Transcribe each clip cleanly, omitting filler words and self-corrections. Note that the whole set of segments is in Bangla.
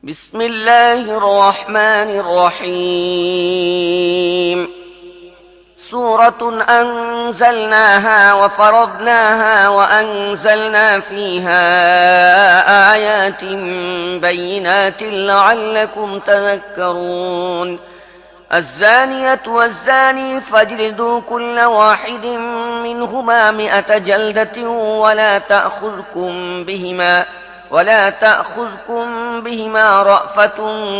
بسم الله الرحمن الرحيم سورة أنزلناها وفرضناها وأنزلنا فيها آيات بينات لعلكم تذكرون الزانية والزاني فاجلدوا كل واحد منهما 100 جلدة ولا تأخذكم بهما رأفة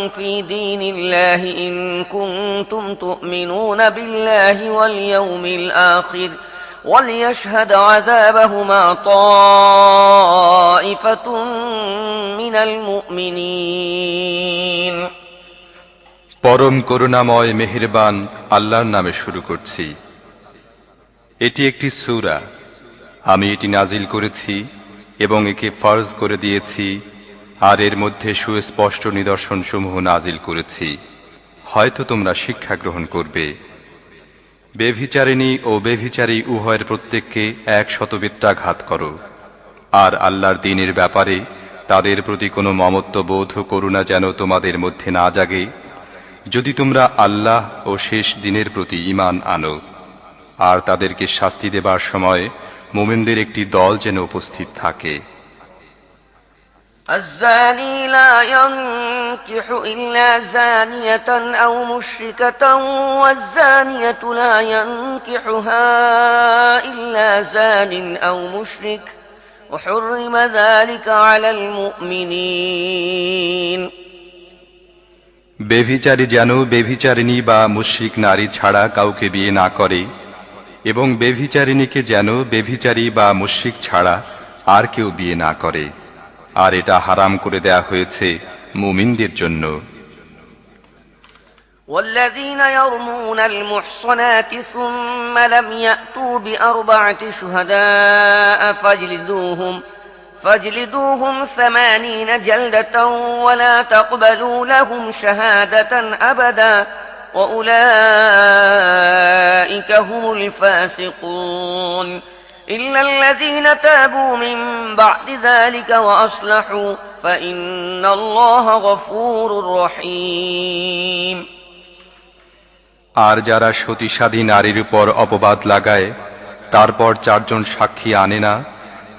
في دين الله إن كنتم تؤمنون بالله واليوم الآخر وليشهد عذابهما طائفة من المؤمنين পরম করুণাময় মেহেরবান আল্লাহর নামে শুরু করছি। এটি একটি সূরা। আমি এটি নাজিল করেছি এবং একে ফরজ করে দিয়েছি, আর এর মধ্যে সুস্পষ্ট নিদর্শনসমূহ নাজিল করেছি, হয়তো তোমরা শিক্ষা গ্রহণ করবে। বেভিচারিণী ও বেভিচারী উভয়ের প্রত্যেককে 100 বেত্রাঘাত করো, আর আল্লাহর দ্বীনের ব্যাপারে তাদের প্রতি কোনো মমত্ববোধ ও করুণা যেন তোমাদের মধ্যে না জাগে, যদি তোমরা আল্লাহ ও শেষ দিনের প্রতি ঈমান আনো। আর তাদেরকে শাস্তি দেবার সময় মুমিনদের একটি দল যেন উপস্থিত থাকে। الزاني لا ينكح إلا زانية أو مشركة والزانية لا ينكحها إلا زان أو مشرك وحرم ذلك على المؤمنين বেভিচারী যেন বেভিচারিণী বা মুশরিক নারী ছাড়া কাউকে বিয়ে না করে, এবং বেভিচারিণীকে যেন বেভিচারী বা মুশরিক ছাড়া আর কেউ বিয়ে না করে, আর এটা হারাম করে দেয়া হয়েছে মুমিনদের জন্য। والذين يرمون المحصنات ثم لم يأتوا ب4 شهداء فاجلدوهم 80 جلدة ولا تقبلوا لهم شهادة أبدا وأولئك هم الفاسقون إلا الذين تابوا من بعد ذلك وأصلحوا فإن الله غفور رحيم আর যারা সতীসাধী নারীর উপর অপবাদ লাগায়, তারপর 4 জন সাক্ষী আনে না,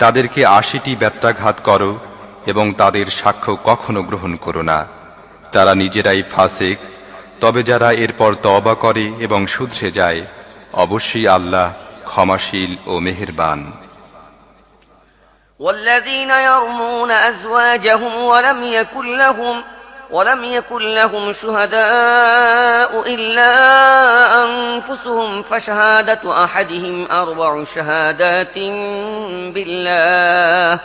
তাদেরকে 80টি বেত্রাঘাত করো এবং তাদের সাক্ষ্য কখনো গ্রহণ করো না। তারা নিজেরাই ফাসিক। তবে যারা এরপর তওবা করে এবং শুধরে যায়, অবশ্যই আল্লাহ ক্ষমাশীল ও মেহেরবান। والذين يرمون أزواجهم ولم يكن لهم شهداء إلا أنفسهم فشهادة أحدهم 4 شهادات بالله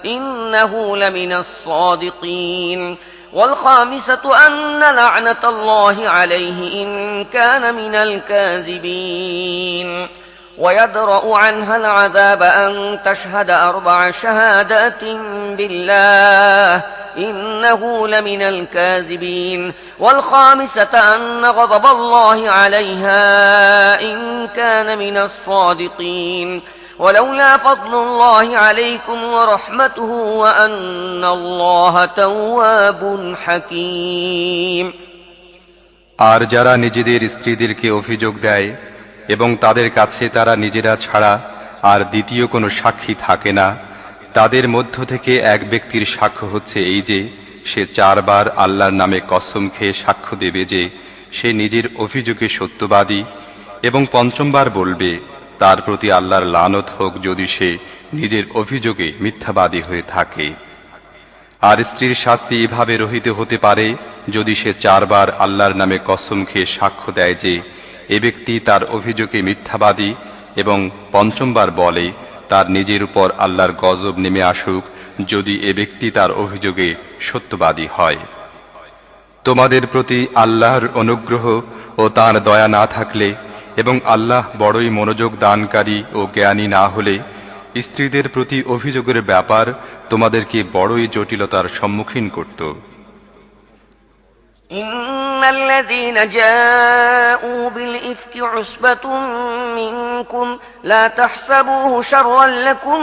إنه لمن الصادقين والخامسة أن لعنة الله عليه إن كان من الكاذبين ويدرأ عنها العذاب أن تشهد 4 شهادات بالله إنه لمن الكاذبين والخامسة أن غضب الله عليها إن كان من الصادقين ولولا فضل الله عليكم ورحمته وأن الله تواب حكيم আর যারা নিজেদের স্ত্রীদেরকে অভিযোগ দেয় এবং তাদের কাছে তারা নিজেরা ছাড়া আর দ্বিতীয় কোনো সাক্ষী থাকে না, তাদের মধ্য থেকে এক ব্যক্তির সাক্ষ্য হচ্ছে এই যে সে 4 বার আল্লাহর নামে কসম খেয়ে সাক্ষ্য দেবে যে সে নিজের অভিযোগে সত্যবাদী, এবং 5ম বার বলবে তার প্রতি আল্লাহর লানত হোক যদি সে নিজের অভিযোগে মিথ্যাবাদী হয়ে থাকে। আর স্ত্রীর শাস্তি এভাবে রহিত হতে পারে যদি সে 4 বার আল্লাহর নামে কসম খেয়ে সাক্ষ্য দেয় যে এ ব্যক্তি তার অভিযোগে মিথ্যাবাদী, এবং 5ম বার বলে তার নিজের উপর আল্লাহর গজব নেমে আসুক যদি এ ব্যক্তি তার অভিযোগে সত্যবাদী হয়। তোমাদের প্রতি আল্লাহর অনুগ্রহ ও তাঁর দয়া না থাকলে এবং আল্লাহ বড়ই মনোযোগ দানকারী ও জ্ঞানী না হলে স্ত্রীদের প্রতি অভিযোগের ব্যাপার তোমাদেরকে বড়ই জটিলতার সম্মুখীন করত। إن الذين جاءوا بالإفك عصبة منكم لا تحسبوه شرا لكم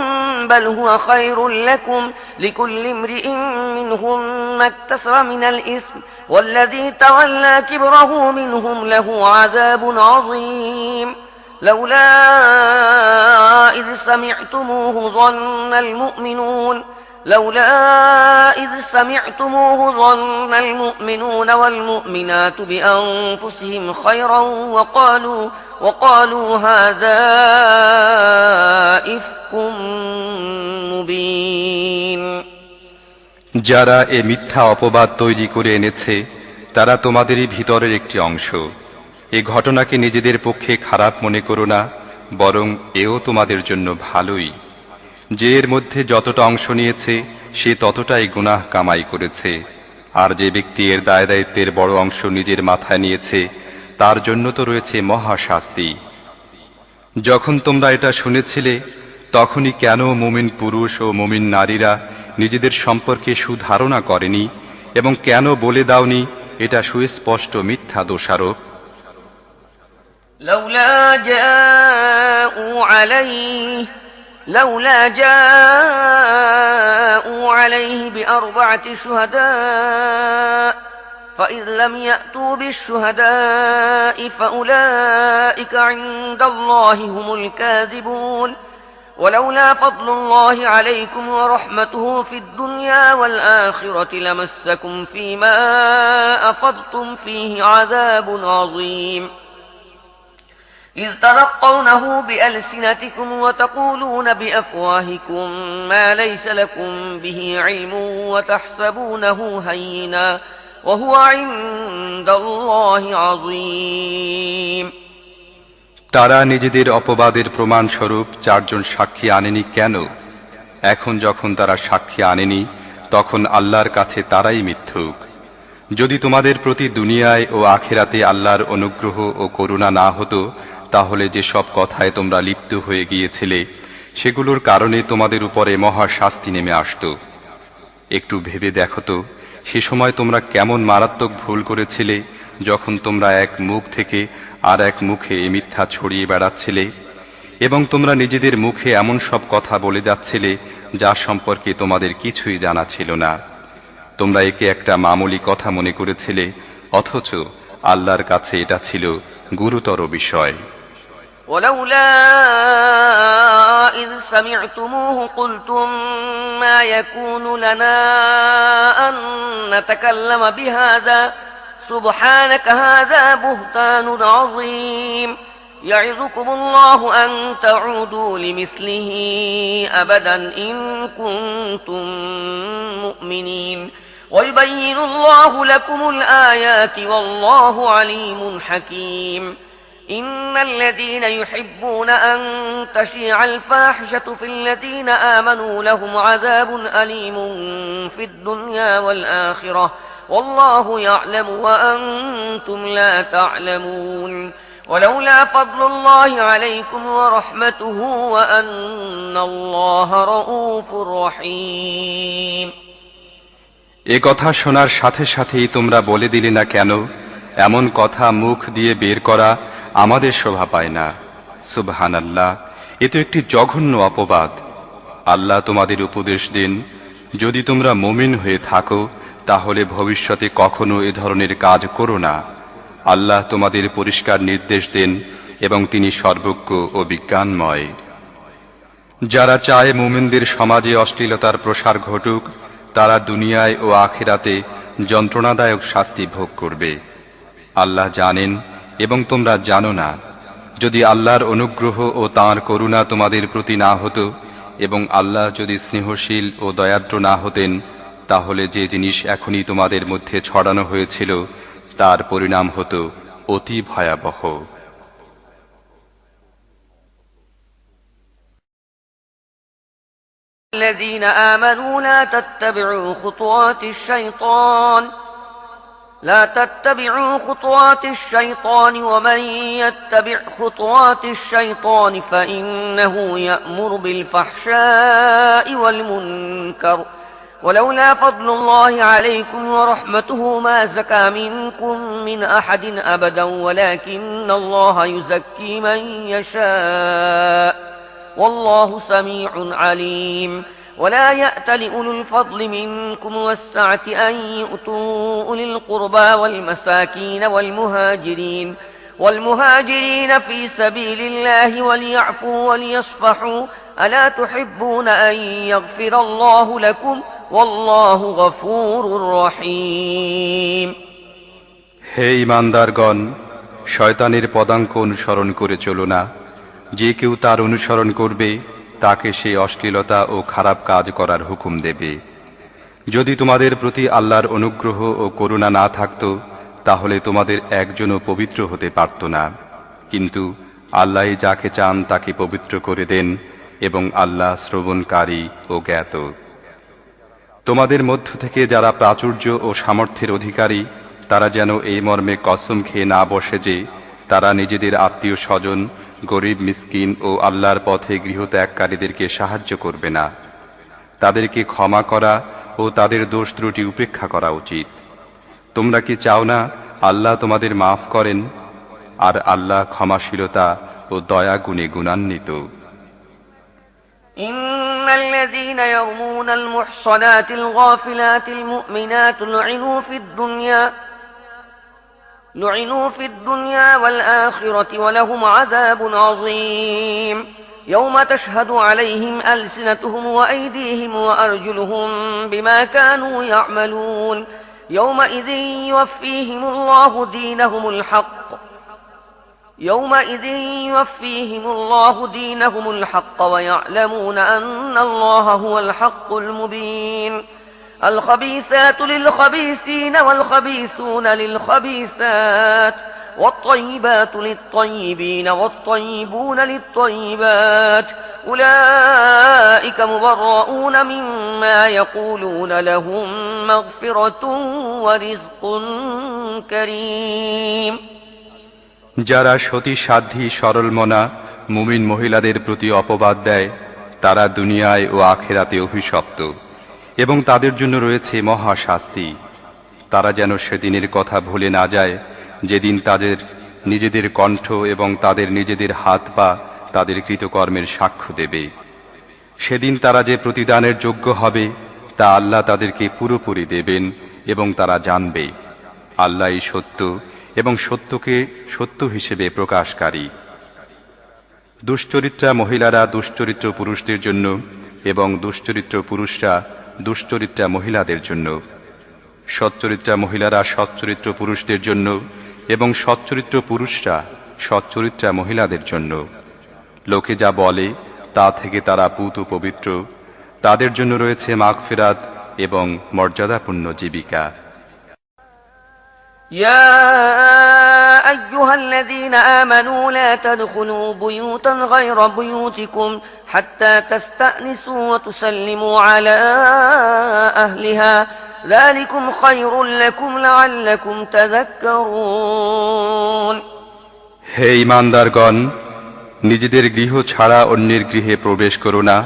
بل هو خير لكم لكل امرئ منهم ما اكتسب من الإثم والذي تولى كبره منهم له عذاب عظيم لولا إذ سمعتموه ظن المؤمنون والمؤمنات بأنفسهم خيرا وقالوا هذا إفك مبين যারা এ মিথ্যা অপবাদ তৈরি করে এনেছে তারা তোমাদেরই ভিতরের একটি অংশ। এ ঘটনাকে নিজেদের পক্ষে খারাপ মনে করো না, বরং এও তোমাদের জন্য ভালোই। যে এর মধ্যে যতটা অংশ নিয়েছে সে ততটাই গুনাহ কামাই করেছে, আর যে ব্যক্তি এর দায় দায়িত্বের বড় অংশ নিজের মাথায় নিয়েছে তার জন্য তো রয়েছে মহা শাস্তি। যখন তোমরা এটা শুনেছিলে তখনই কেন মুমিন পুরুষ ও মুমিন নারীরা নিজেদের সম্পর্কে সুধারণা করেনি এবং কেন বলে দাওনি এটা সুস্পষ্ট মিথ্যা দোষারোপ? لولا جاءوا عليه بأربعة شهداء فإذ لم يأتوا بالشهداء فأولئك عند الله هم الكاذبون ولولا فضل الله عليكم ورحمته في الدنيا والآخرة لمسكم فيما أفضتم فيه عذاب عظيم إذ تلقونه بألسنتكم وتقولون بأفواهكم ما ليس لكم به علم وتحسبونه هينا وهو عند الله عظيم তারা নিজেদের অপবাদের প্রমাণস্বরূপ 4 জন সাক্ষী আনেনি কেন? এখন যখন তারা সাক্ষী আনেনি তখন আল্লাহর কাছে তারাই মিথ্যুক। যদি তোমাদের প্রতি দুনিয়ায় ও আখিরাতে আল্লাহর অনুগ্রহ ও করুণা না হতো তাহলে যে সব কথায় তোমরা লিপ্ত হয়ে গিয়েছিলে সেগুলোর কারণে তোমাদের উপরে মহা শাস্তি নেমে আসত। একটু ভেবে দেখো তো সে সময় তোমরা কেমন মারাত্মক ভুল করেছিলে যখন তোমরা এক মুখ থেকে আর এক মুখে এই মিথ্যা ছড়িয়ে বেড়াচ্ছিলে এবং তোমরা নিজেদের মুখে এমন সব কথা বলে যাচ্ছিলে যা সম্পর্কে তোমাদের কিছুই জানা ছিল না। তোমরা একে একটা মামুলি কথা মনে করেছিলে, অথচ আল্লাহর কাছে এটা ছিল গুরুতর বিষয়। ولولا إذ سمعتموه قلتم ما يكون لنا أن نتكلم بهذا سبحانك هذا بهتان عظيم يعظكم الله أن تعودوا لمثله أبدا إن كنتم مؤمنين ويبين الله لكم الآيات والله عليم حكيم إن الذين يحبون أن تشيع الفاحشة في الذين آمنوا لهم عذاب أليم في الدنيا والآخرة والله يعلم وأنتم لا تعلمون ولولا فضل الله عليكم ورحمته وأن الله رؤوف رحيم এ কথা শোনার সাথে সাথেই তোমরা বলে দিলে না কেন, এমন কথা মুখ দিয়ে বের করা আমাদের শোভা পায় না। সুবহানাল্লাহ, এ তো একটি জঘন্য অপবাদ। আল্লাহ তোমাদের উপদেশ দেন, যদি তোমরা মুমিন হয়ে থাকো তাহলে ভবিষ্যতে কখনো এ ধরনের কাজ করো না। আল্লাহ তোমাদের পরিষ্কার নির্দেশ দেন এবং তিনি সর্বজ্ঞ ও বিজ্ঞানময়। যারা চায় মুমিনদের সমাজে অশ্লীলতার প্রসার ঘটুক তারা দুনিয়ায় ও আখিরাতে যন্ত্রণাদায়ক শাস্তি ভোগ করবে। আল্লাহ জানেন এবং তোমরা জানো না। যদি আল্লাহর অনুগ্রহ ও তাঁর করুণা তোমাদের প্রতি না হতো এবং আল্লাহ যদি স্নেহশীল ও দয়াদ্র না হতেন তাহলে যে জিনিস এখনই তোমাদের মধ্যে ছড়ানো হয়েছিল তার পরিণাম হতো অতি ভয়াবহ। الذين آمنوا لا تتبعوا خطوات الشيطان ومن يتبع خطوات الشيطان فإنه يأمر بالفحشاء والمنكر ولولا فضل الله عليكم ورحمته ما زكى منكم من أحد أبدا ولكن الله يزكي من يشاء والله سميع عليم ولا يأت لأولو الفضل منكم والسعة أن يؤتوا أولي القربى والمساكين والمهاجرين في سبيل الله وليعفوا وليصفحوا ألا تحبون أن يغفر الله لكم والله غفور رحيم হে ঈমানদারগণ, শয়তানের পদাঙ্ক অনুসরণ করে চলো না। যে কেউ তার অনুসরণ করবে তাকে সে অশ্লীলতা ও খারাপ কাজ করার হুকুম দেবে। যদি তোমাদের প্রতি আল্লাহর অনুগ্রহ ও করুণা না থাকত তাহলে তোমাদের একজনও পবিত্র হতে পারত না, কিন্তু আল্লাহ যাকে চান তাকে পবিত্র করে দেন এবং আল্লাহ শ্রবণকারী ও জ্ঞাত। তোমাদের মধ্য থেকে যারা প্রাচুর্য ও সামর্থ্যের অধিকারী তারা যেন এই মর্মে কসম খেয়ে না বসে যে তারা নিজেদের আত্মীয় স্বজন, গরিব, মিসকিন ও আল্লাহর পথে গৃহত্যাগকারীদেরকে সাহায্য করবে না। তাদেরকে ক্ষমা করা ও তাদের দোষ ত্রুটি উপেক্ষা করা উচিত। তোমরা কি চাও না আল্লাহ তোমাদের মাফ করেন? আর আল্লাহ ক্ষমাশীলতা ও দয়া গুণে গুণান্বিত। إن الذين يرمون المحصنات الغافلات المؤمنات لعنوا في الدنيا والآخرة ولهم عذاب عظيم يوم تشهد عليهم ألسنتهم وأيديهم وأرجلهم بما كانوا يعملون يومئذ يوفيهم الله دينهم الحق ويعلمون أن الله هو الحق المبين الخبيثات للخبيثين والخبيثون للخبيثات والطيبات للطيبين والطيبون للطيبات أولئك مبرؤون مما يقولون لهم مغفرة ورزق كريم যারা সতী সাধ্বী সরলমনা মুমিন মহিলাদের প্রতি অপবাদ দেয় তারা দুনিয়ায় ও আখিরাতে অভিশপ্ত এবং তাদের জন্য রয়েছে মহা শাস্তি। তারা যেন সেদিনের কথা ভুলে না যায় যেদিন তাদের নিজেদের কণ্ঠ এবং তাদের নিজেদের হাত পা তাদের কৃতকর্মের সাক্ষ্য দেবে। সেদিন তারা যে প্রতিদানের যোগ্য হবে তা আল্লাহ তাদেরকে পুরোপুরি দেবেন এবং তারা জানবে আল্লাহই সত্য এবং সত্যকে সত্য হিসেবে প্রকাশকারী। দুশ্চরিত্রা মহিলারা দুশ্চরিত্র পুরুষদের জন্য এবং দুশ্চরিত্র পুরুষরা দুশ্চরিত্রা মহিলাদের জন্য। সচ্চরিত্রা মহিলারা সচ্চরিত্র পুরুষদের জন্য এবং সচ্চরিত্র পুরুষরা সচ্চরিত্রা মহিলাদের জন্য। লোকে যা বলে তা থেকে তারা পূত পবিত্র, তাদের জন্য রয়েছে মাগফিরাত এবং মর্যাদাপূর্ণ জীবিকা। يا أيها الذين آمنوا لا تدخلوا بيوتا غير بيوتكم حتى تستأنسوا وتسلموا على أهلها ذلكم خير لكم لعلكم تذكرون হে ঈমানদারগণ, নিজেদের গৃহ ছাড়া অন্যের গৃহে প্রবেশ করো না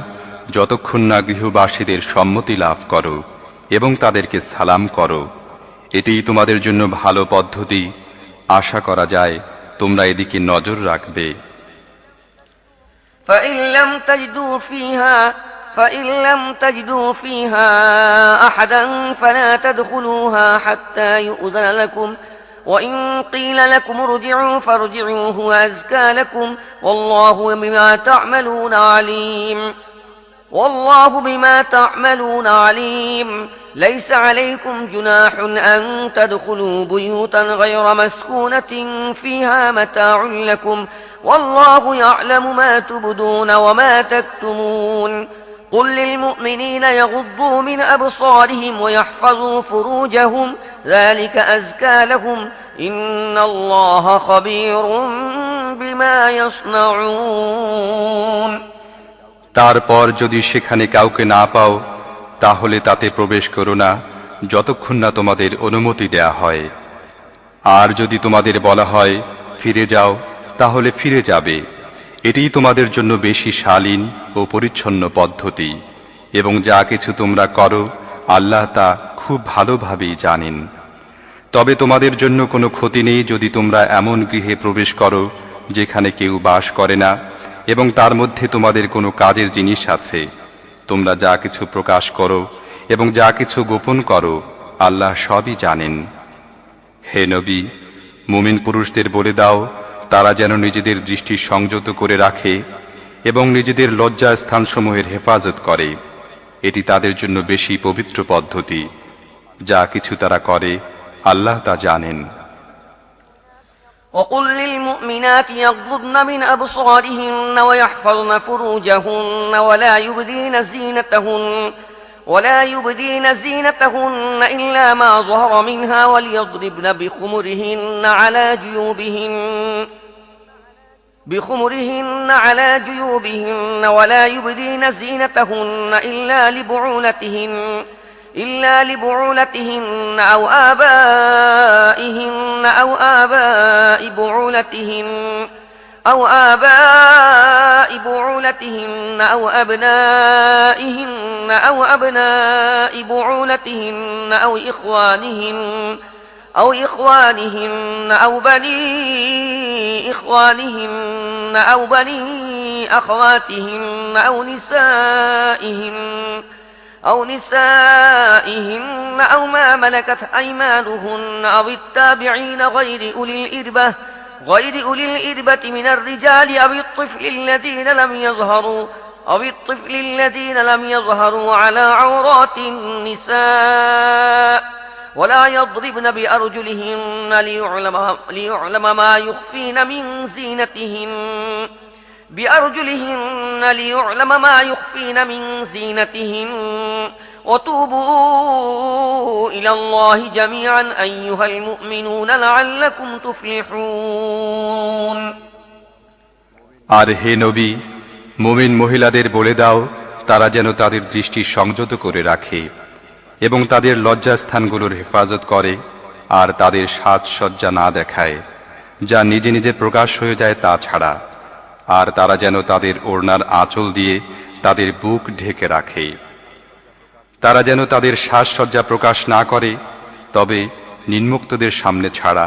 যতক্ষণ না গৃহবাসীদের সম্মতি লাভ করো এবং তাদেরকে সালাম করো। এটাই তোমাদের জন্য ভালো পদ্ধতি। আশা করা যায় তোমরা এদিকে নজর রাখবে। فإن لم تجدوا فيها أحدا فلا تدخلوها حتى يؤذن لكم وإن قيل لكم ارجعوا فارجعوا هو أزكى لكم والله بما تعملون عليم ليس عليكم جناح أن تدخلوا بيوتا غير مسكونة فيها متاع لكم والله يعلم ما تبدون وما تكتمون قل للمؤمنين يغضوا من أبصارهم ويحفظوا فروجهم ذلك أزكى لهم إن الله خبير بما يصنعون তারপর যদি সেখানে কাউকে না পাও তাহলে তাতে প্রবেশ করো না যতক্ষণ না তোমাদের অনুমতি দেয়া হয়। আর যদি তোমাদের বলা হয় ফিরে যাও তাহলে ফিরে যাবে। এটিই তোমাদের জন্য বেশি শালীন ও পরিচ্ছন্ন পদ্ধতি এবং যা কিছু তোমরা করো আল্লাহ তা খুব ভালোভাবেই জানেন। তবে তোমাদের জন্য কোনো ক্ষতি নেই যদি তোমরা এমন গৃহে প্রবেশ করো যেখানে কেউ বাস করে না এবং তার মধ্যে তোমাদের কোনো কাজের জিনিস আছে। তোমরা যা কিছু প্রকাশ করো এবং যা কিছু গোপন করো আল্লাহ সবই জানেন। হে নবী, মুমিন পুরুষদের বলে দাও তারা যেন নিজেদের দৃষ্টি সংযত করে রাখে এবং নিজেদের লজ্জা স্থানসমূহের হেফাজত করে। এটি তাদের জন্য বেশি পবিত্র পদ্ধতি। যা কিছু তারা করে আল্লাহ তা জানেন। وقل للمؤمنات يغضضن من أبصارهن ويحفظن فروجهن ولا يبدين زينتهن إلا ما ظهر منها وليضربن بخمرهن على جيوبهن ولا يبدين زينتهن إلا لبعولتهن أو آبائهن أو آباء بعولتهن أو أبنائهن أو أبناء بعولتهن أو إخوانهن أو بني إخوانهن أو بني أخواتهن أو نسائهن أو ما ملكت أيمانهن أو التابعين غير أولي الإربة من الرجال أو الطفل الذين لم يظهروا على عورات النساء ولا يضربن بأرجلهن ليعلم ما يخفين من زينتهن وتوبوا إلى الله جميعا أيها المؤمنون لعلكم تفلحون। আর হে নবী, মুমিন মহিলাদের বলে দাও তারা যেন তাদের দৃষ্টি সংযত করে রাখে এবং তাদের লজ্জাস্থানগুলোর হেফাজত করে আর তাদের সাজসজ্জা না দেখায় যা নিজে নিজে প্রকাশ হয়ে যায় তা ছাড়া। আর তারা যেন তাদের ওড়নার আঁচল দিয়ে তাদের বুক ঢেকে রাখে। তারা যেন তাদের সাজসজ্জা প্রকাশ না করে, তবে নিম্মুক্তদের সামনে ছাড়া।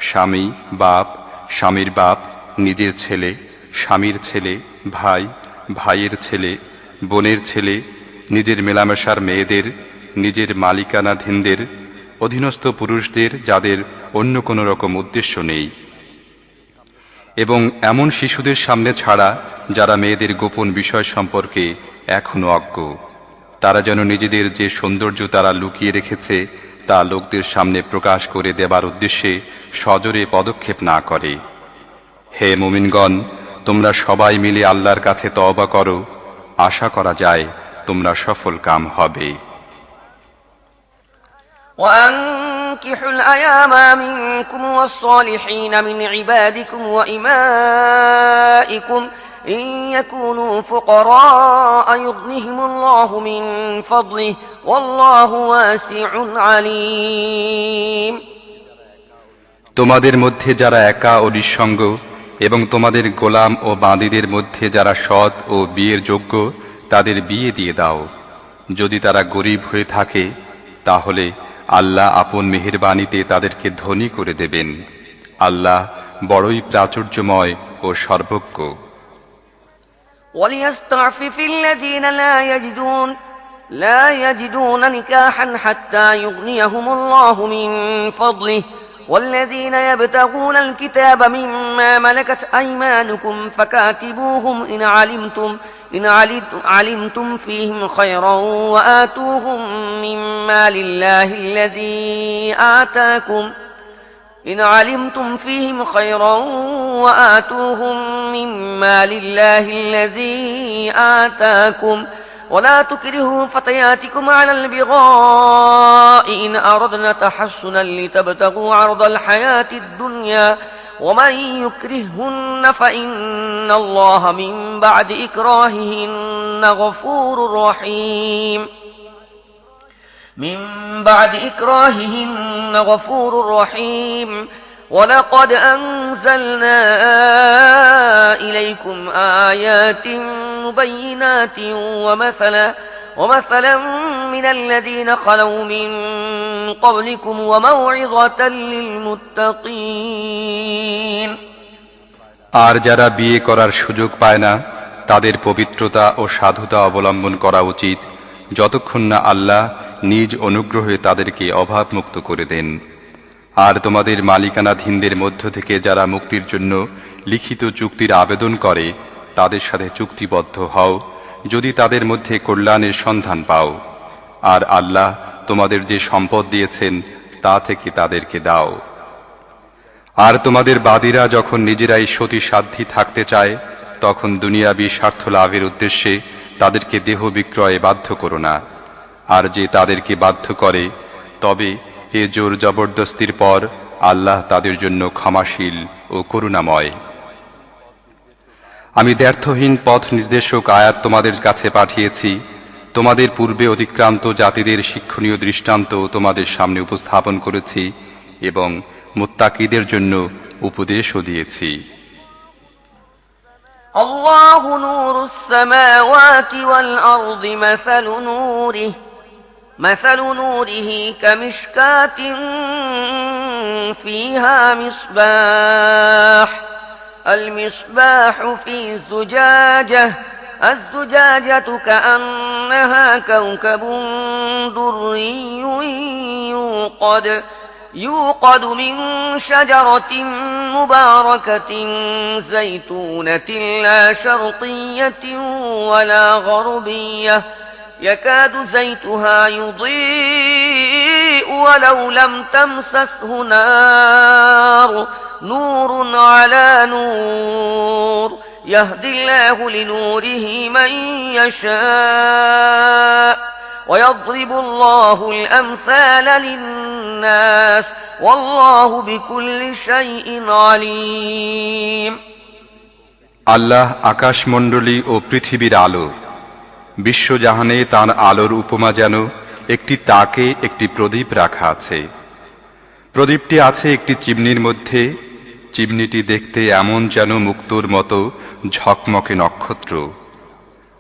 স্বামী, বাপ, স্বামীর বাপ, নিজের ছেলে, স্বামীর ছেলে, ভাই, ভাইয়ের ছেলে, বোনের ছেলে, নিজের মেলামেশার মেয়েদের, নিজের মালিকানাধীনদের, অধীনস্থ পুরুষদের যাদের অন্য কোনো রকম উদ্দেশ্য নেই, এবং এমন শিশুদের সামনে ছাড়া যারা মেয়েদের গোপন বিষয় সম্পর্কে এখনো অজ্ঞ। তারা যেন নিজেদের যে সৌন্দর্য তারা লুকিয়ে রেখেছে তা লোকদের সামনে প্রকাশ করে দেবার উদ্দেশ্যে সজোরে পদক্ষেপ না করে। হে মুমিনগণ, তোমরা সবাই মিলে আল্লাহর কাছে তওবা করো, আশা করা যায় তোমরা সফল কাম হবে। وأنكحوا الأيام منكم والصالحين من عبادكم وإمائكم إن يكونوا فقراء يغنهم الله من فضله والله واسع عليم। তোমাদের মধ্যে যারা একা ও নিঃসঙ্গ এবং তোমাদের গোলাম ও বাঁদীদের মধ্যে যারা সৎ ও বিয়ের যোগ্য তাদের বিয়ে দিয়ে দাও। যদি তারা গরিব হয়ে থাকে তাহলে আল্লাহ আপন মেহেরবানিতে তাদেরকে ধনী করে দেবেন। আল্লাহ বড়ই প্রাচুর্যময় ও সর্বজ্ঞ। وليستعفف الذين لا يجدون نكاحا حتى يغنيهم الله من فضله والذين يبتغون الكتاب مما ملكت أيمانكم فكاتبوهم إن علمتم فيهم خيرا وآتوهم مما لله الذي آتاكم ولا تكرهوا فتياتكم على البغاء إن أردنا تحصنا لتبتغوا عرض الحياة الدنيا ومن يكرههن فإن الله من بعد إكراههن غفور رحيم ولقد أنزلنا إليكم آيات مبينات ومثلا من الذين خلوا من قبلكم وموعظة للمتقين আর যারা বিয়ে করার সুযোগ পায় না তাদের পবিত্রতা ও সাধুতা অবলম্বন করা উচিত যতক্ষণ না আল্লাহ নিজ অনুগ্রহে তাদেরকে অভাবমুক্ত করে দেন। আর তোমাদের মালিকানাধীনদের মধ্য থেকে যারা মুক্তির জন্য লিখিত চুক্তির আবেদন করে তাদের সাথে চুক্তিবদ্ধ হও যদি তাদের মধ্যে কল্যাণের সন্ধান পাও। আর আল্লাহ তোমাদের যে সম্পদ দিয়েছেন তা থেকে তাদেরকে দাও। আর তোমাদের বাদীরা যখন নিজেরাই সতী সাধ্যী থাকতে চায় তখন দুনিয়াবী স্বার্থ লাভের উদ্দেশ্যে তাদেরকে দেহ বিক্রয়ে বাধ্য করো না। আর যে তাদেরকে বাধ্য করে তবে এ জোর জবরদস্তির পর আল্লাহ তাদের জন্য ক্ষমাশীল ও করুণাময়। আমি দ্ব্যর্থহীন পথ নির্দেশক আয়াত তোমাদের কাছে পাঠিয়েছি। তোমাদের পূর্বে অতিক্রান্ত জাতিদের শিক্ষণীয় দৃষ্টান্ত তোমাদের সামনে উপস্থাপন করেছি এবং মুত্তাকিদের জন্য উপদেশও দিয়েছি। الله نور السماوات والأرض مثل نوره كمشكاة فيها مصباح المصباح في زجاجة الزجاجة كأنها كوكب دري يوقد من شجرة مباركة زيتونة لا شرقية ولا غربية يكاد زيتها يضيء ولو لم تمسسه نار نور على نور يهدي الله لنوره من يشاء ويضرب الله الأمثال للناس والله بكل شيء عليم আল্লাহ আকাশমণ্ডলী ও পৃথিবীর আলো। বিশ্বজাহানে তার আলোর উপমা যেন একটি তাকে একটি প্রদীপ রাখা আছে। প্রদীপটি আছে একটি চিমনির মধ্যে। চিমনিটি দেখতে এমন যেন মুক্তোর মতো ঝকমকে নক্ষত্র।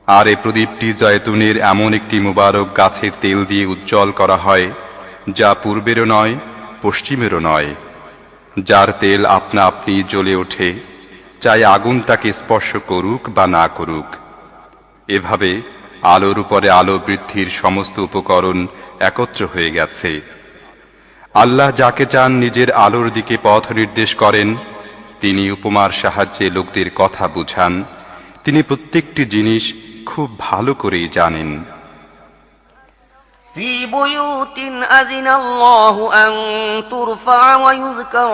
আর এ প্রদীপটি জয়তুনের এমন একটি মুবারক গাছের তেল দিয়ে উজ্জ্বল করা হয় যা পূর্বেরও নয় পশ্চিমেরও নয়, যার তেল আপনা আপনি জ্বলে ওঠে, চাই আগুন তাকে স্পর্শ করুক বা না করুক। এভাবে আলোর উপরে আলো বৃদ্ধির সমস্ত উপকরণ একত্র হয়ে গেছে। আল্লাহ যাকে চান নিজের আলোর দিকে পথ নির্দেশ করেন, তিনি উপমার সাহায্যে লোকদের কথা বুঝান। তিনি প্রত্যেকটি জিনিস খুব ভালো করেই জানেন। في بيوت أذن الله أن ترفع ويذكر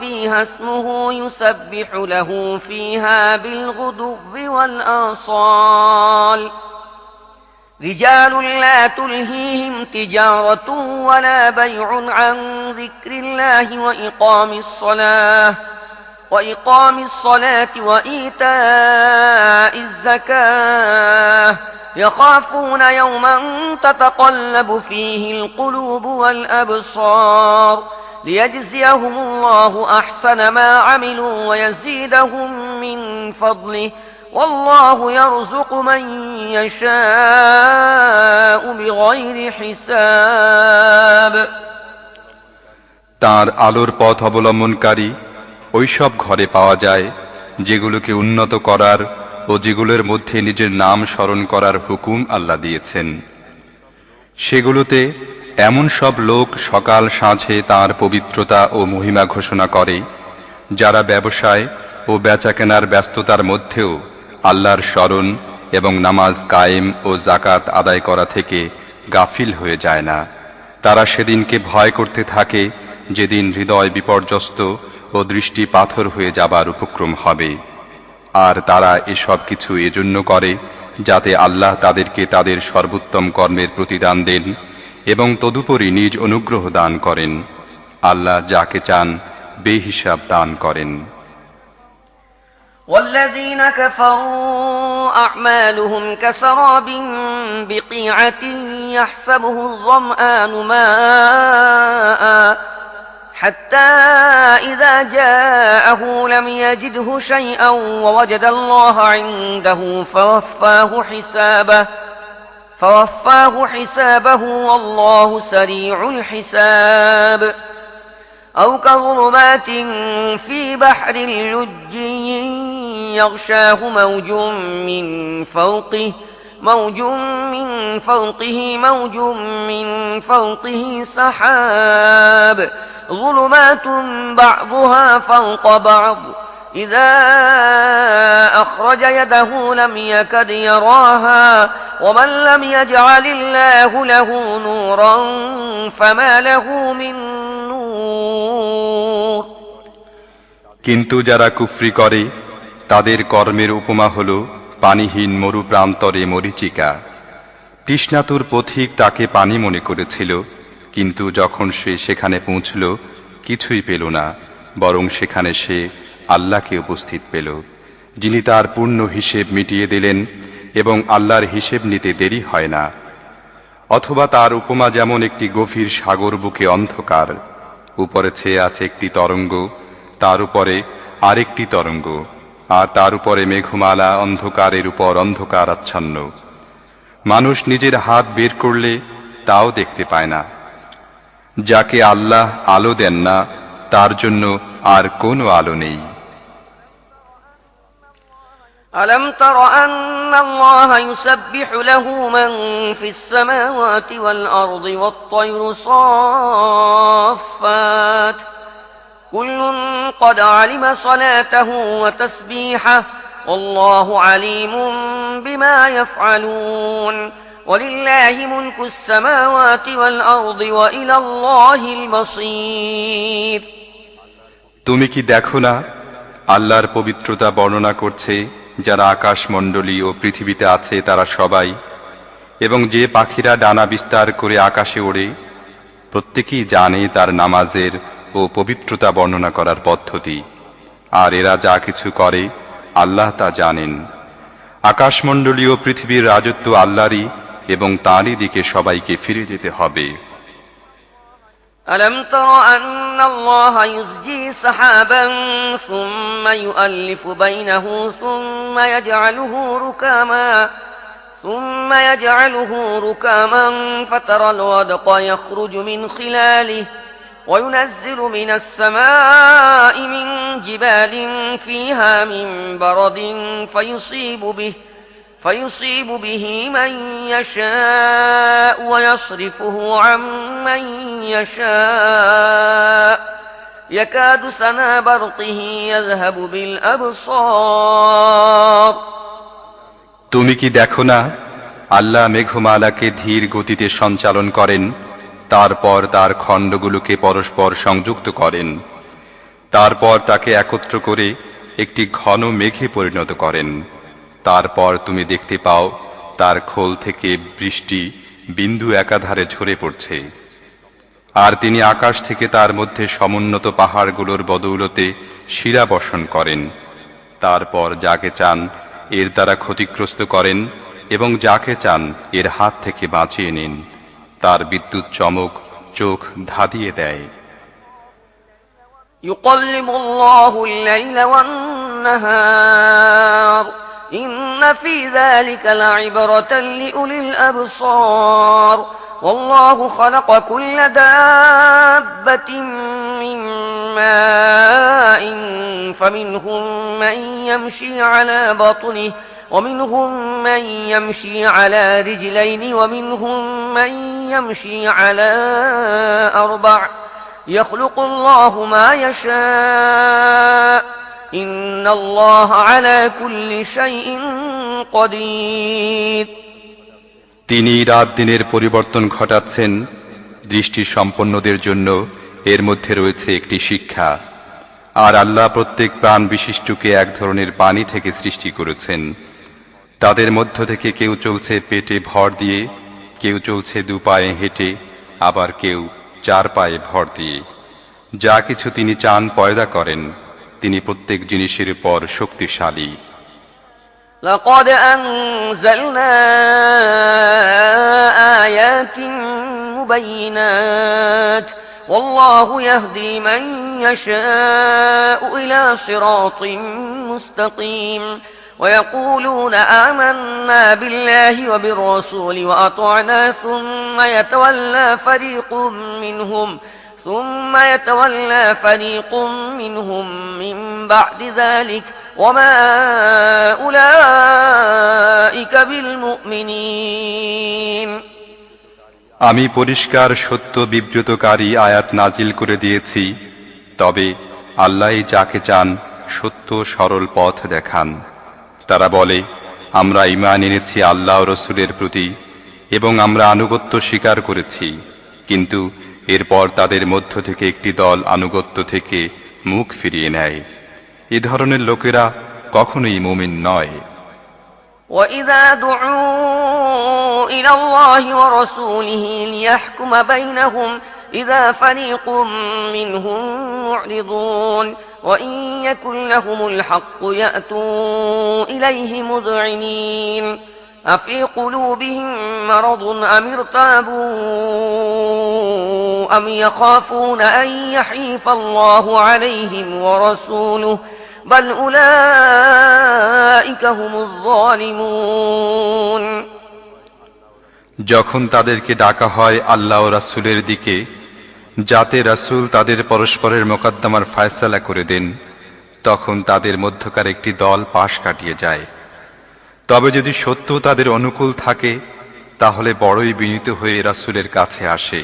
فيها اسمه يسبح له فيها بالغدو والآصال رجال لا تلهيهم تجارة ولا بيع عن ذكر الله وإقام الصلاة وإيتاء الزكاة يخافون يوما تتقلب فيه القلوب والأبصار ليجزيهم الله أحسن ما عملوا ويزيدهم من فضله والله يرزق من يشاء بغير حساب তার আলোর পথ অবলম্বনকারী ওইসব ঘরে পাওয়া যায় যেগুলোকে উন্নত করার ও যেগুলোর মধ্যে নিজের নাম স্মরণ করার হুকুম আল্লাহ দিয়েছেন। সেগুলোতে এমন সব লোক সকাল সাঁঝে তাঁর পবিত্রতা ও মহিমা ঘোষণা করে যারা ব্যবসায় ও বেচাকেনার ব্যস্ততার মধ্যেও আল্লাহর স্মরণ এবং নামাজ কায়েম ও জাকাত আদায় করা থেকে গাফিল হয়ে যায় না। তারা সেদিনকে ভয় করতে থাকে যেদিন হৃদয় বিপর্যস্ত ও দৃষ্টি পাথর হয়ে যাবার উপক্রম হবে। আর তারা এসব কিছু এজন্য করে যাতে আল্লাহ তাদেরকে তাদের সর্বোত্তম কর্মের প্রতিদান দেন এবং তদুপরি নিজ অনুগ্রহ দান করেন। আল্লাহ যাকে চান বেহিসাব দান করেন। والذين كفروا أعمالهم كسراب بقيعة يحسبه الظمآن ماء حتى إذا جاءه لم يجده شيئا ووجد الله عنده فوفاه حسابه والله سريع الحساب أو كظلمات في بحر لجي يغشاه موج من فوقه سحاب ظلمات بعضها فوق بعض إذا أخرج يده لم يكد يراها ومن لم يجعل الله له نورا فما له من نور কিন্তু যারা কুফরি করে তাদের কর্মের উপমা হল পানিহীন মরু প্রান্তরে মরীচিকা। তৃষ্ণাতুর পথিক তাকে পানি মনে করেছিল, কিন্তু যখন সে সেখানে পৌঁছল কিছুই পেল না, বরং সেখানে সে আল্লাহকে উপস্থিত পেল, যিনি তার পূর্ণ হিসেব মিটিয়ে দিলেন এবং আল্লাহর হিসেব নিতে দেরি হয় না। অথবা তার উপমা যেমন একটি গভীর সাগর বুকে অন্ধকার, উপরে ছেয়ে আছে একটি তরঙ্গ, তার উপরে আরেকটি তরঙ্গ, আর তার উপরে মেঘমালা, অন্ধকারের উপর অন্ধকার আচ্ছন্ন। মানুষ নিজের হাত বের করলে তাও দেখতে পায় না। যাকে আল্লাহ আলো দেন না তার জন্য আর কোনো আলো নেই। ألم تر أن الله يسبح له من في السماوات والأرض والطير صافات كل قد علم صلاته وتسبيحه والله عليم بما يفعلون ولله ملك السماوات والأرض وإلى الله المصير তুমি কি দেখো না আল্লাহর পবিত্রতা বর্ণনা করছে যারা আকাশমণ্ডলী ও পৃথিবীতে আছে তারা সবাই, এবং যে পাখিরা ডানা বিস্তার করে আকাশে ওড়ে, প্রত্যেকেই জানে তার নামাজের ও পবিত্রতা বর্ণনা করার পদ্ধতি, আর এরা যা কিছু করে আল্লাহ তা জানেন। আকাশমণ্ডলী ও পৃথিবীর রাজত্ব আল্লাহরই এবং তাঁরই দিকে সবাইকে ফিরে যেতে হবে। ألم تر أن الله يزجي سحابا ثم يؤلف بينه ثم يجعله ركاما فترى الودق يخرج من خلاله وينزل من السماء من جبال فيها من برد فيصيب به من يشاء ويصرفه عن من يشاء يكاد سنا برقه يذهب بالأبصار তুমি কি দেখো না আল্লাহ মেঘমালাকে ধীর গতিতে সঞ্চালন করেন, তারপর তার খণ্ডগুলোকে পরস্পর সংযুক্ত করেন, তারপর তাকে একত্র করে একটি ঘন মেঘে পরিণত করেন। তারপর তুমি দেখতে পাও তার খোল থেকে বৃষ্টি বিন্দু একাধারে ঝরে পড়ছে, আর তিনি আকাশ থেকে তার মধ্যে সমুন্নত পাহাড়গুলোর বদৌলতে শিরা বর্ষণ করেন। তারপর যাকে চান এর দ্বারা ক্ষতিগ্রস্ত করেন এবং যাকে চান এর হাত থেকে বাঁচিয়ে নিন। তার বিদ্যুৎ চমক চোখ ধাঁধিয়ে দেয়। يقلب الله الليل والنهار إن في ذلك لعبرة لأولي الأبصار والله خلق كل دابة من ماء فمنهم من يمشي على بطنه ومنهم من يمشي على رجلين ومنهم من يمشي على أربع يخلق الله ما يشاء إن الله على كل شيء قدير তিনি রাত দিনের পরিবর্তন ঘটাচ্ছেন। দৃষ্টি সম্পন্নদের জন্য এর মধ্যে রয়েছে একটি শিক্ষা। আর আল্লাহ প্রত্যেক প্রাণ বিশিষ্টকে এক ধরনের পানি থেকে সৃষ্টি করেছেন। তাদের মধ্য থেকে কেউ চলছে পেটে ভর দিয়ে, কেউ চলছে দু পায়ে হেঁটে, আবার কেউ চার পায়ে ভর দিয়ে। যা কিছু তিনি চান পয়দা করেন, তিনি প্রত্যেক জিনিসের উপর শক্তিশালী। لقد أنزلنا آيات مبينات والله يهدي من يشاء إلى صراط مستقيم ويقولون آمنا بالله وبالرسول وأطعنا ثم يتولى فريق منهم من بعد ذلك وما أولئك بالمؤمنين আমি পরিষ্কার সত্য বিব্রতকারী আয়াত নাজিল করে দিয়েছি, তবে আল্লাহই যাকে চান সত্য সরল পথ দেখান। তারা বলে, আমরা ঈমান এনেছি আল্লাহ ও রাসূলের প্রতি এবং আমরা আনুগত্য স্বীকার করেছি, কিন্তু এরপর তাদের মধ্য থেকে একটি দল আনুগত্য থেকে মুখ ফিরিয়ে নেয়। এ ধরনের লোকেরা কখনোই মুমিন নয়। وَإِذَا دُعُوا إِلَى اللَّهِ وَرَسُولِهِ لِيَحْكُمَ بَيْنَهُمْ إِذَا فَرِيقٌ مِّنْهُم مُّعْرِضُونَ وَإِن يَكُن لَّهُمُ الْحَقُّ يَأْتُوا إِلَيْهِ مُذْعِنِينَ أَفِي قُلُوبِهِم مَّرَضٌ أَمِ ارْتَابُوا أَمْ يَخَافُونَ أَن يَحِيفَ اللَّهُ عَلَيْهِمْ وَرَسُولُهُ بل أولئك هم الظالمون যখন তাদেরকে ডাকা হয় আল্লাহ ও রাসূলের দিকে যাতে রাসূল তাদের পরস্পরের মোকদ্দমার ফয়সালা করে দেন, তখন তাদের মধ্যকার একটি দল পাশ কাটিয়ে যায়। তবে যদি সত্য তাদের অনুকূল থাকে তাহলে বড়ই বিনীত হয়ে রাসূলের কাছে আসে।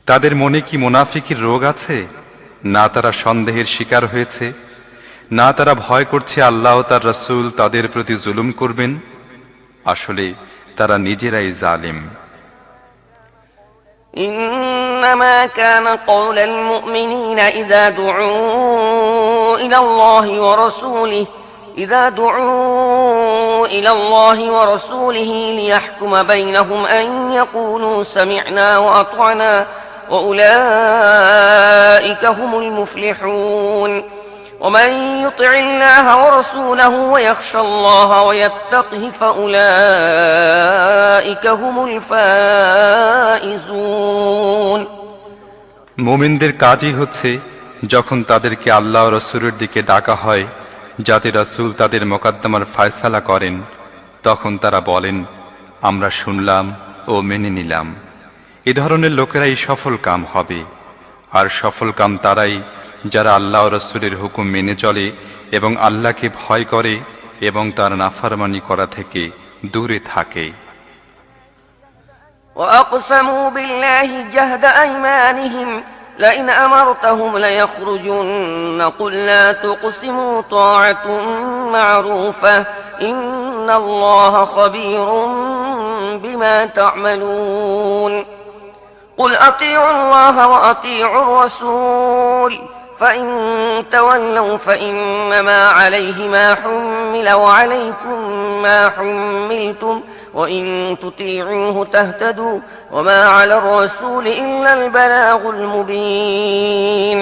তাদের মনে কি মুনাফিকের রোগ আছে? না তারা সন্দেহের শিকার হয়েছে, না তারা ভয় করছে আল্লাহ ও তার রাসূল তাদের প্রতি জুলুম করবেন। আসলে তারা নিজেরাই জালিম। إنما كان قول المؤمنين إذا دعوا إلى الله ورسوله ليحكم بينهم أن يقولوا سمعنا وأطعنا وأولئك هم المفلحون ومن يطع الله ورسوله ويخشى الله ويتقه فأولئك هم الفائزون মুমিনদের কাজই হচ্ছে যখন তাদেরকে আল্লাহ ও রাসূলের দিকে ডাকা হয় যাতে রাসূল তাদের মোকদ্দমার ফয়সালা করেন, তখন তারা বলেন, আমরা শুনলাম ও মেনে নিলাম। এ ধরনের লোকেরাই সফল কাম হবে। আর সফল কাম তারাই যারা আল্লাহ ও রাসূলের হুকুম মেনে চলে এবং আল্লাহকে ভয় করে এবং তার নাফরমানি করা থেকে দূরে থাকে। وأقسموا بالله جهد أيمانهم لئن أمرتهم ليخرجن قل لا تقسموا طاعة معروفة إن الله خبير بما تعملون قل أطيعوا الله وأطيعوا الرسول فإن تولوا فإنما عليه ما حمل وعليكم ما حملتم وإن تطيعوه تهتدوا وما على الرسول إلا البلاغ المبين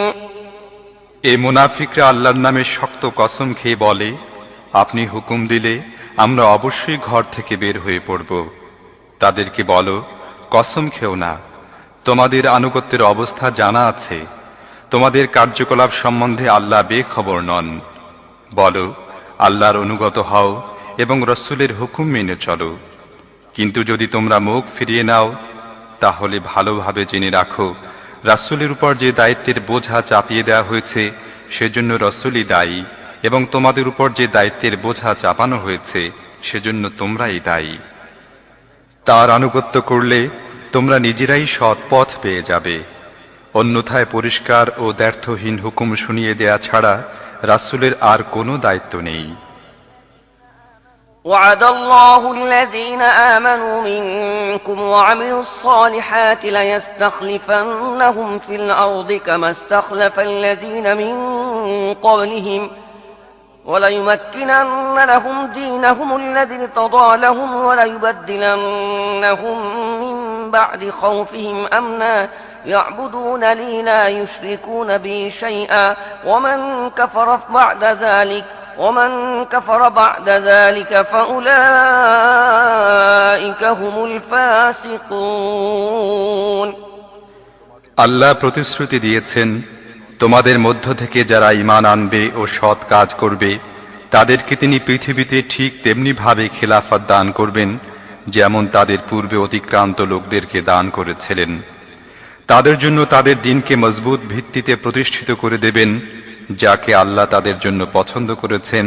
এ মুনাফিকরা আল্লাহর নামে শক্ত কসম খেয়ে বলে, আপনি হুকুম দিলে আমরা অবশ্যই ঘর থেকে বের হয়ে পড়ব। তাদেরকে বলো, কসম খেও না, তোমাদের আনুগত্যের অবস্থা জানা আছে, তোমাদের কার্যকলাপ সম্বন্ধে আল্লাহ বেখবর নন। বলো, আল্লাহর অনুগত হও এবং রাসূলের হুকুম মেনে চলো। কিন্তু যদি তোমরা মুখ ফিরিয়ে নাও তাহলে ভালোভাবে জেনে রাখো, রাসূলের উপর যে দায়িত্বের বোঝা চাপিয়ে দেওয়া হয়েছে সেজন্য রাসূলই দায়ী, এবং তোমাদের উপর যে দায়িত্বের বোঝা চাপানো হয়েছে সেজন্য তোমরাই দায়ী। তার আনুগত্য করলে তোমরা নিজেরাই সৎ পথ পেয়ে যাবে। অন্যথায় পরিষ্কার ও দ্ব্যর্থহীন হুকুম শুনিয়ে দেয়া ছাড়া রাসূলের আর কোনো দায়িত্ব নেই। وعد الله الذين آمنوا منكم وعملوا الصالحات ليستخلفنهم في الأرض كما استخلف الذين من قبلهم وليمكنن لهم دينهم الذي ارتضى لهم وليبدلنهم من بعد خوفهم أمنا يعبدونني لا يشركون بي شيئا ومن كفر بعد ذلك فأولئك هم الفاسقون আল্লাহ প্রতিশ্রুতি দিয়েছেন, তোমাদের মধ্য থেকে যারা ঈমান আনবে ও সৎ কাজ করবে তাদেরকে তিনি পৃথিবীতে ঠিক তেমনি ভাবে খেলাফত দান করবেন যেমন তাদের পূর্বে অতিক্রান্ত লোকদেরকে দান করেছিলেন। তাদের জন্য তাদের দিনকে মজবুত ভিত্তিতে প্রতিষ্ঠিত করে দেবেন, যাকে আল্লাহ তাদের জন্য পছন্দ করেছেন,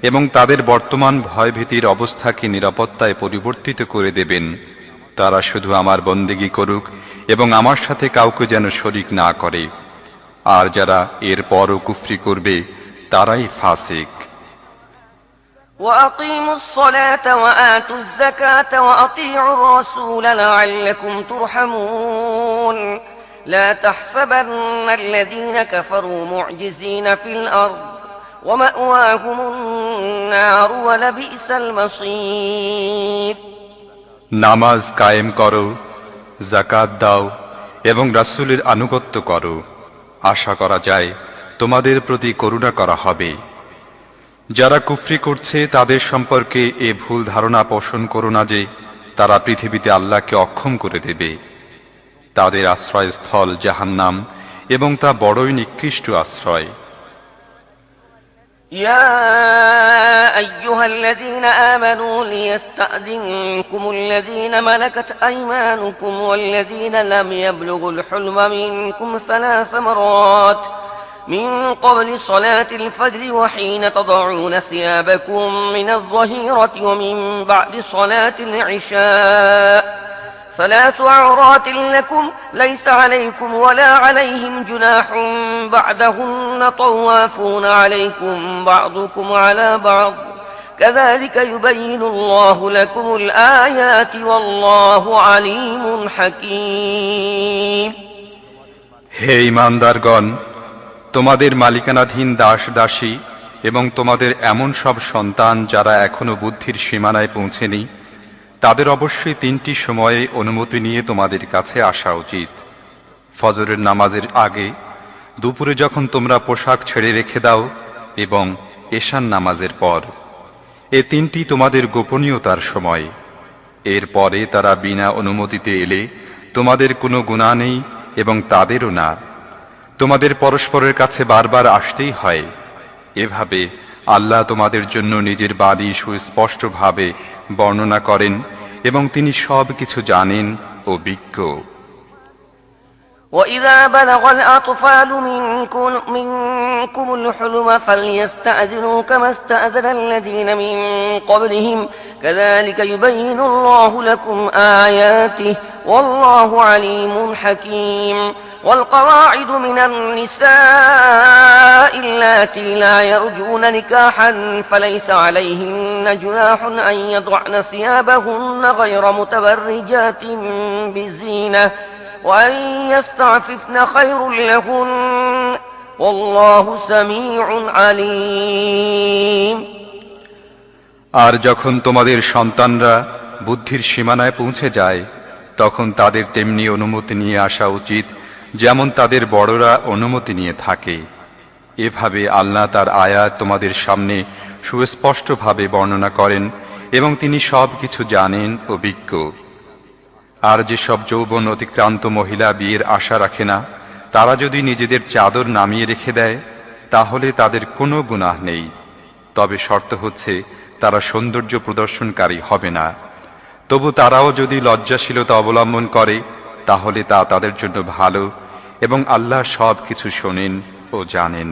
এবং তাদের বর্তমান ভয়ভীতির অবস্থাকে নিরাপত্তায় পরিবর্তিত করে দেবেন। তারা শুধু আমার বন্দেগী করুক এবং আমার সাথে কাউকে যেন শরিক না করে। আর যারা এর পরও কুফরি করবে তারাই ফাসিক। وأقيموا الصلاة وآتوا الزكاة وأطيعوا الرسول لعلكم ترحمون لا تحسبن الذين كفروا معجزين في الأرض ومأواهم النار ولبئس المصير নামাজ কায়েম করো, যাকাত দাও এবং রাসূলের আনুগত্য করো। আশা করা যায় তোমাদের প্রতি করুণা করা হবে। যারা কুফরি করছে তাদের সম্পর্কে এ ভুল ধারণা পোষণ করো না যে তারা পৃথিবীতে আল্লাহকে অক্ষম করে দেবে। তাদের আশ্রয়স্থল জাহান্নাম এবং তা বড়ই নিকৃষ্ট আশ্রয়। يا أيها الذين آمنوا ليستأذنكم الذين ملكت أيمانكم والذين لم يبلغوا الحلم منكم 3 مرات من قبل صلاة الفجر وحين تضعون ثيابكم من الظهيرة ومن بعد صلاة العشاء 3 عورات لكم ليس عليكم ولا عليهم جناح بعدهن طوافون عليكم بعضكم على بعض كذلك يبين الله لكم الآيات والله عليم حكيم হে ঈমানদারগণ, তোমাদের মালিকানাধীন দাস দাসী এবং তোমাদের এমন সব সন্তান যারা এখনো বুদ্ধির সীমানায় পৌঁছেনি, তাদের অবশ্যই 3টি সময়ে অনুমতি নিয়ে তোমাদের কাছে আসা উচিত। ফজরের নামাজের আগে, দুপুরে যখন তোমরা পোশাক ছেড়ে রেখে দাও, এবং এশার নামাজের পর। এ 3টি তোমাদের গোপনীয়তার সময়। এর পরে তারা বিনা অনুমতিতে এলে তোমাদের কোনো গুনাহ নেই এবং তাদেরও না। তোমাদের পরস্পরের কাছে বারবার আসতেই হয়। এভাবে আল্লাহ তোমাদের জন্য নিজের বাণী সুস্পষ্টভাবে বর্ণনা করেন এবং তিনি সব কিছু জানেন ও বিজ্ঞ। وإذا بلغ الأطفال منكم الحلم فليستأذنوا كما استأذن الذين من قبلهم كذلك يبين الله لكم آياته والله عليم حكيم والقواعد من النساء اللاتي لا يرجون نكاحا فليس عليهن جناح أن يضعن ثيابهن غير متبرجات بزينة وأن يستعففن خير لهن والله سميع عليم আর যখন তোমাদের সন্তানরা বুদ্ধির সীমানায় পৌঁছে যায় তখন তাদের তেমনি অনুমতি নিয়ে আসা উচিত যেমন তাদের বড়রা অনুমতি নিয়ে থাকে। এভাবে আল্লাহ তার আয়াত তোমাদের সামনে সুস্পষ্টভাবে বর্ণনা করেন এবং তিনি সব কিছু জানেন ও বিজ্ঞ। আর যেসব যৌবন অতিক্রান্ত মহিলা বিয়ের আশা রাখে না, তারা যদি নিজেদের চাদর নামিয়ে রেখে দেয় তাহলে তাদের কোনো গুনাহ নেই। তবে শর্ত হচ্ছে তারা সৌন্দর্য প্রদর্শনকারী হবে না। তবু তারাও যদি লজ্জাশীলতা অবলম্বন করে তাহলে তা তাদের জন্য ভালো এবং আল্লাহ সব কিছু শোনেন ও জানেন।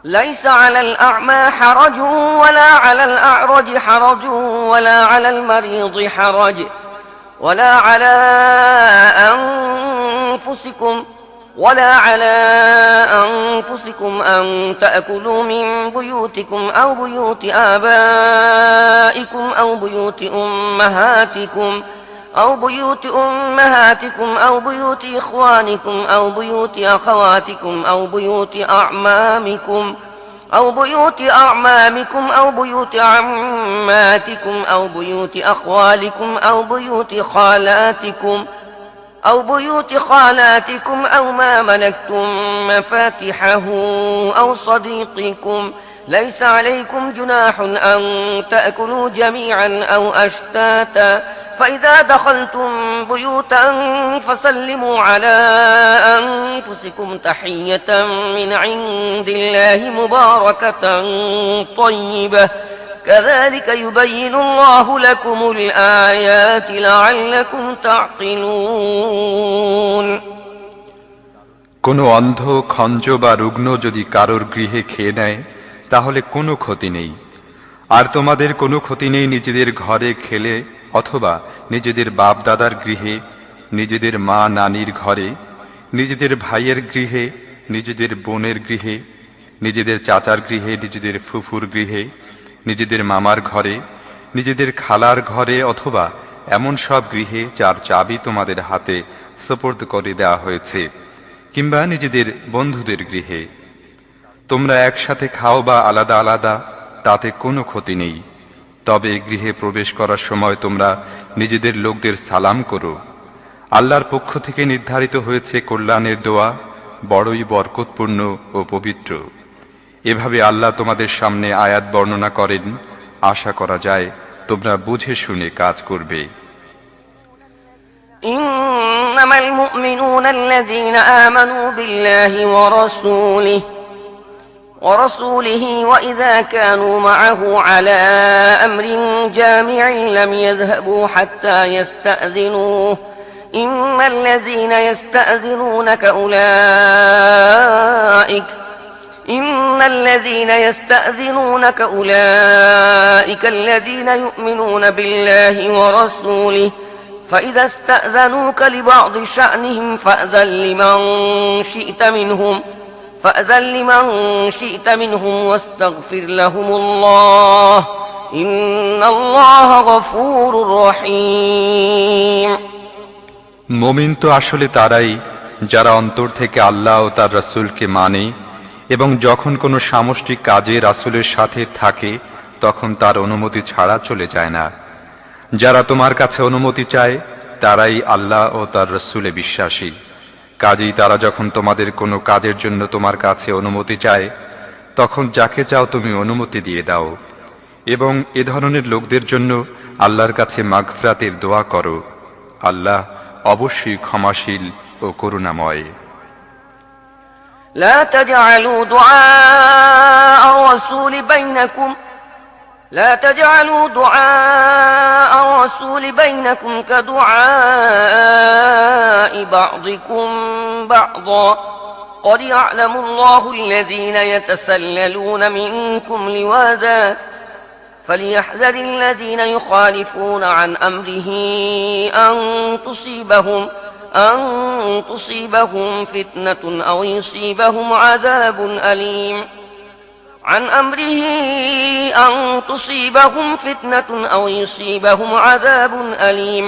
ليس على الأعمى حرج ولا على الأعرج حرج ولا على المريض حرج ولا على أنفسكم أن تأكلوا من بيوتكم أو بيوت آبائكم أو بيوت أمهاتكم أو بيوت إخوانكم أو بيوت أخواتكم أو بيوت أعمامكم أو بيوت عماتكم أو بيوت أخوالكم أو بيوت خالاتكم أو ما ملكتم مفاتحه أو صديقكم ليس عليكم جناح أن تأكلوا جميعا أو أشتاتا فإذا دخلتم بيوتا فسلموا على أنفسكم تحية من عند الله مباركة طيبة كذلك يبين الله لكم الآيات لعلكم تعقلون কোনো অন্ধ, খঞ্জ বা রুগ্ন যদি কারোর গৃহে খেয়ে নেয় তাহলে কোনো ক্ষতি নেই। আর তোমাদের কোনো ক্ষতি নেই নিজেদের ঘরে খেলে অথবা নিজেদের বাপ দাদার গৃহে, নিজেদের মা নানির ঘরে, নিজেদের ভাইয়ের গৃহে, নিজেদের বোনের গৃহে, নিজেদের চাচার গৃহে, নিজেদের ফুফুর গৃহে, নিজেদের মামার ঘরে, নিজেদের খালার ঘরে অথবা এমন সব গৃহে যার চাবি তোমাদের হাতে সুপর্দ করে দেওয়া হয়েছে, কিংবা নিজেদের বন্ধুদের গৃহে। তোমরা একসাথে খাও বা আলাদা আলাদা, তাতে কোনো ক্ষতি নেই। তবে গৃহে প্রবেশ করার সময় তোমরা নিজেদের লোকদের সালাম করো। আল্লাহর পক্ষ থেকে নির্ধারিত হয়েছে কল্যাণের দোয়া, বড়ই বরকতপূর্ণ ও পবিত্র। এভাবে আল্লাহ তোমাদের সামনে আয়াত বর্ণনা করেন। আশা করা যায় তোমরা বুঝে শুনে কাজ করবে। إنما المؤمنون الذين آمنوا بالله ورسوله وإذا كانوا معه على أمر جامع لم يذهبوا حتى يستأذنوه إن الذين يستأذنونك أولئك الذين يؤمنون بالله ورسوله فإذا استأذنوك لبعض شأنهم فأذن لمن شئت منهم واستغفر لهم الله إن الله غفور رحيم মুমিন তো আসলে তারাই যারা অন্তর থেকে আল্লাহ ও তার রাসূলকে মানে এবং যখন কোনো সামষ্টিক কাজে রাসূলের সাথে থাকে তখন তার অনুমতি ছাড়া চলে যায় না। যারা তোমার কাছে অনুমতি চায় তারাই আল্লাহ ও তার রাসূলে বিশ্বাসী। কাজেই তারা যখন তোমাদের কোনো কাজের জন্য তোমার কাছে অনুমতি চায় তখন যাকে চাও তুমি অনুমতি দিয়ে দাও এবং এ ধরনের লোকদের জন্য আল্লাহর কাছে মাগফিরাতের দোয়া করো। আল্লাহ অবশ্যই ক্ষমাশীল ও করুণাময়। لا تجعلوا دعاء الرسول بينكم كدعاء بعضكم بعضا قد يعلم الله الذين يتسللون منكم لواذا فليحذر الذين يخالفون عن أمره أن تصيبهم فتنة أو يصيبهم عذاب أليم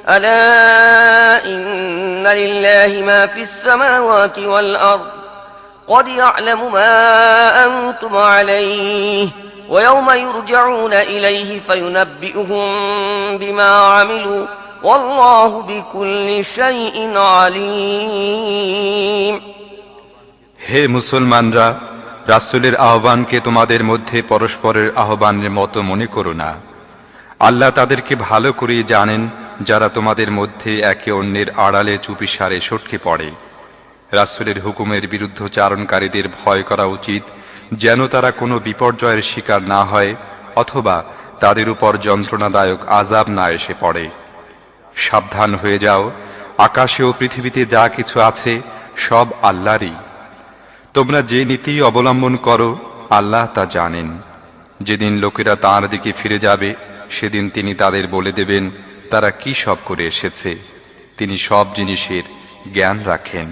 ألا إن لله ما في السماوات والأرض قد يعلم ما أنتم عليه ويوم يرجعون إليه فينبئهم بما عملوا والله بكل شيء عليم হে মুসলমানরা, রাসূলের আহ্বানকে তোমাদের মধ্যে পরস্পরের আহ্বানের মতো মনে করো না। আল্লাহ তাদেরকে ভালো করে জানেন যারা তোমাদের মধ্যে একে অন্যের আড়ালে চুপিসারে সটকে পড়ে। রাসূলের হুকুমের বিরুদ্ধচারণকারীদের ভয় করা উচিত যেন তারা কোনো বিপর্যয়ের শিকার না হয় অথবা তাদের উপর যন্ত্রণাদায়ক আযাব না এসে পড়ে। সাবধান হয়ে যাও, আকাশে ও পৃথিবীতে যা কিছু আছে সব আল্লাহরই। তোমরা যে নীতি অবলম্বন করো আল্লাহ তা জানেন। যেদিন লোকেরা তাঁর দিকে ফিরে যাবে সেদিন তিনি তাদের বলে দেবেন তারা কি সব করে এসেছে। তিনি সব জিনিসের জ্ঞান রাখেন।